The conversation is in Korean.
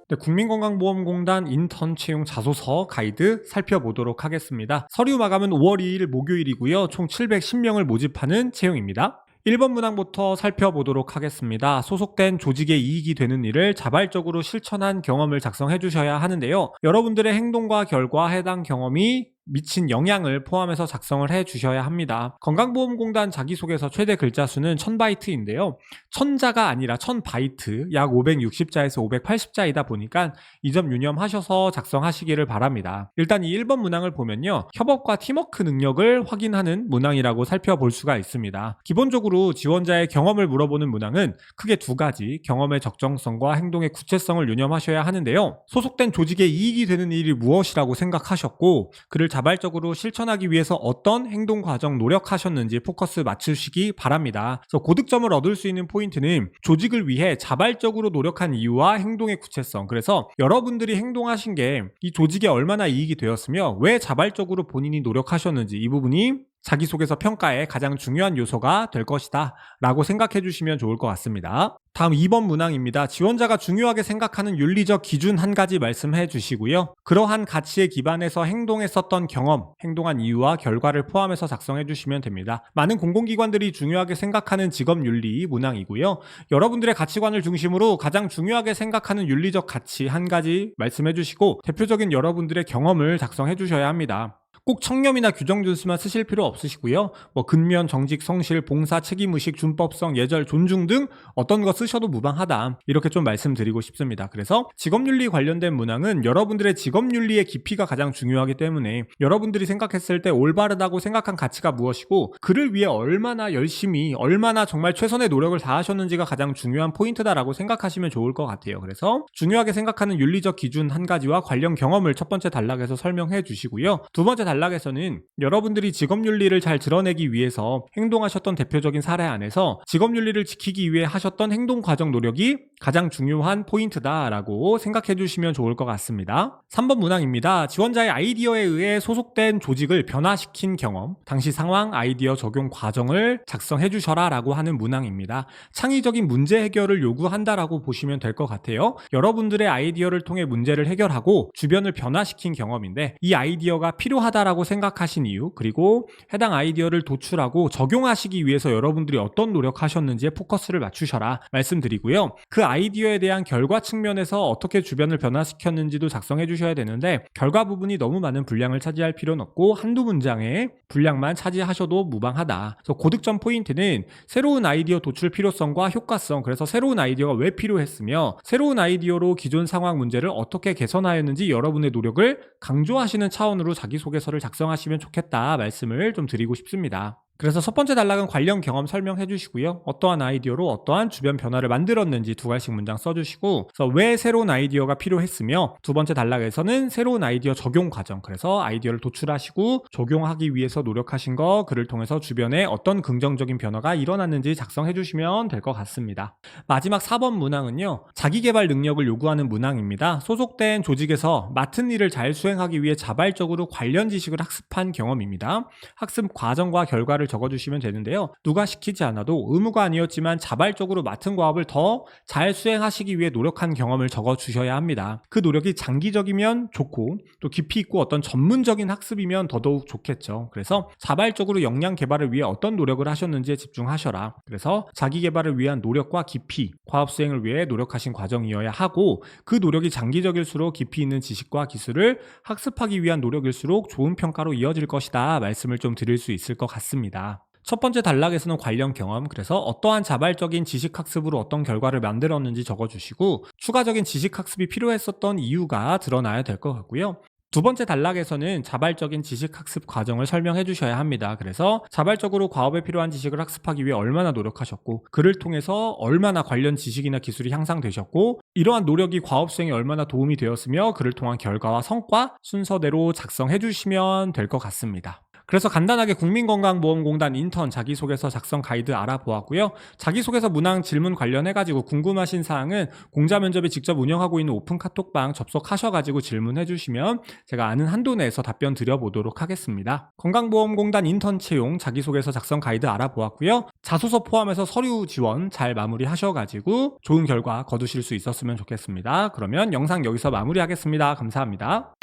네, 국민건강보험공단 인턴 채용 자소서 가이드 살펴보도록 하겠습니다. 서류 마감은 5월 2일 목요일이고요. 총 710명을 모집하는 채용입니다. 1번 문항부터 살펴보도록 하겠습니다. 소속된 조직에 이익이 되는 일을 자발적으로 실천한 경험을 작성해 주셔야 하는데요. 여러분들의 행동과 결과 해당 경험이 미친 영향을 포함해서 작성을 해 주셔야 합니다. 건강보험공단 자기소개서 최대 글자 수는 1000바이트인데요. 1000자가 아니라 1000바이트, 약 560자에서 580자이다 보니까 이 점 유념하셔서 작성하시기를 바랍니다. 일단 이 1번 문항을 보면요. 협업과 팀워크 능력을 확인하는 문항이라고 살펴볼 수가 있습니다. 기본적으로 지원자의 경험을 물어보는 문항은 크게 두 가지, 경험의 적정성과 행동의 구체성을 유념하셔야 하는데요. 소속된 조직에 이익이 되는 일이 무엇이라고 생각하셨고, 그를 자발적으로 실천하기 위해서 어떤 행동 과정 노력하셨는지 포커스 맞추시기 바랍니다. 그래서 고득점을 얻을 수 있는 포인트는 조직을 위해 자발적으로 노력한 이유와 행동의 구체성. 그래서 여러분들이 행동하신 게 이 조직에 얼마나 이익이 되었으며 왜 자발적으로 본인이 노력하셨는지, 이 부분이 자기소개서 평가의 가장 중요한 요소가 될 것이다 라고 생각해 주시면 좋을 것 같습니다. 다음 2번 문항입니다. 지원자가 중요하게 생각하는 윤리적 기준 한 가지 말씀해 주시고요. 그러한 가치에 기반해서 행동했었던 경험, 행동한 이유와 결과를 포함해서 작성해 주시면 됩니다. 많은 공공기관들이 중요하게 생각하는 직업윤리 문항이고요. 여러분들의 가치관을 중심으로 가장 중요하게 생각하는 윤리적 가치 한 가지 말씀해 주시고 대표적인 여러분들의 경험을 작성해 주셔야 합니다. 꼭 청렴이나 규정 준수만 쓰실 필요 없으시고요. 근면, 정직, 성실, 봉사, 책임의식, 준법성, 예절, 존중 등 어떤 거 쓰셔도 무방하다. 이렇게 좀 말씀드리고 싶습니다. 그래서 직업윤리 관련된 문항은 여러분들의 직업윤리의 깊이가 가장 중요하기 때문에 여러분들이 생각했을 때 올바르다고 생각한 가치가 무엇이고 그를 위해 얼마나 열심히, 얼마나 정말 최선의 노력을 다하셨는지가 가장 중요한 포인트다라고 생각하시면 좋을 것 같아요. 그래서 중요하게 생각하는 윤리적 기준 한 가지와 관련 경험을 첫 번째 단락에서 설명해 주시고요. 두 번째 단락에서는 여러분들이 직업윤리를 잘 드러내기 위해서 행동하셨던 대표적인 사례 안에서 직업윤리를 지키기 위해 하셨던 행동 과정 노력이 가장 중요한 포인트다라고 생각해 주시면 좋을 것 같습니다. 3번 문항입니다. 지원자의 아이디어에 의해 소속된 조직을 변화시킨 경험, 당시 상황, 아이디어 적용 과정을 작성해 주셔라 라고 하는 문항입니다. 창의적인 문제 해결을 요구한다라고 보시면 될 것 같아요. 여러분들의 아이디어를 통해 문제를 해결하고 주변을 변화시킨 경험인데 이 아이디어가 필요하다라고 생각하신 이유, 그리고 해당 아이디어를 도출하고 적용하시기 위해서 여러분들이 어떤 노력하셨는지에 포커스를 맞추셔라 말씀드리고요. 그 아이디어에 대한 결과 측면에서 어떻게 주변을 변화시켰는지도 작성해 주셔야 되는데 결과 부분이 너무 많은 분량을 차지할 필요는 없고 한두 문장의 분량만 차지하셔도 무방하다. 그래서 고득점 포인트는 새로운 아이디어 도출 필요성과 효과성, 그래서 새로운 아이디어가 왜 필요했으며 새로운 아이디어로 기존 상황 문제를 어떻게 개선하였는지 여러분의 노력을 강조하시는 차원으로 자기소개서를 작성하시면 좋겠다 말씀을 좀 드리고 싶습니다. 그래서 첫 번째 단락은 관련 경험 설명해 주시고요. 어떠한 아이디어로 어떠한 주변 변화를 만들었는지 두 가지씩 문장 써주시고, 그래서 왜 새로운 아이디어가 필요했으며 두 번째 단락에서는 새로운 아이디어 적용 과정, 그래서 아이디어를 도출하시고 적용하기 위해서 노력하신 거, 그를 통해서 주변에 어떤 긍정적인 변화가 일어났는지 작성해 주시면 될 것 같습니다. 마지막 4번 문항은요. 자기개발 능력을 요구하는 문항입니다. 소속된 조직에서 맡은 일을 잘 수행하기 위해 자발적으로 관련 지식을 학습한 경험입니다. 학습 과정과 결과를 적어주시면 되는데요. 누가 시키지 않아도 의무가 아니었지만 자발적으로 맡은 과업을 더 잘 수행하시기 위해 노력한 경험을 적어주셔야 합니다. 그 노력이 장기적이면 좋고 또 깊이 있고 어떤 전문적인 학습이면 더더욱 좋겠죠. 그래서 자발적으로 역량 개발을 위해 어떤 노력을 하셨는지에 집중하셔라. 그래서 자기 개발을 위한 노력과 깊이, 과업 수행을 위해 노력하신 과정이어야 하고 그 노력이 장기적일수록 깊이 있는 지식과 기술을 학습하기 위한 노력일수록 좋은 평가로 이어질 것이다 말씀을 좀 드릴 수 있을 것 같습니다. 첫 번째 단락에서는 관련 경험, 그래서 어떠한 자발적인 지식학습으로 어떤 결과를 만들었는지 적어주시고 추가적인 지식학습이 필요했었던 이유가 드러나야 될 것 같고요. 두 번째 단락에서는 자발적인 지식학습 과정을 설명해 주셔야 합니다. 그래서 자발적으로 과업에 필요한 지식을 학습하기 위해 얼마나 노력하셨고 그를 통해서 얼마나 관련 지식이나 기술이 향상되셨고 이러한 노력이 과업 수행에 얼마나 도움이 되었으며 그를 통한 결과와 성과 순서대로 작성해 주시면 될 것 같습니다. 그래서 간단하게 국민건강보험공단 인턴 자기소개서 작성 가이드 알아보았고요. 자기소개서 문항 질문 관련해가지고 궁금하신 사항은 공자 면접이 직접 운영하고 있는 오픈 카톡방 접속하셔가지고 질문해 주시면 제가 아는 한도 내에서 답변 드려보도록 하겠습니다. 건강보험공단 인턴 채용 자기소개서 작성 가이드 알아보았고요. 자소서 포함해서 서류 지원 잘 마무리하셔가지고 좋은 결과 거두실 수 있었으면 좋겠습니다. 그러면 영상 여기서 마무리하겠습니다. 감사합니다.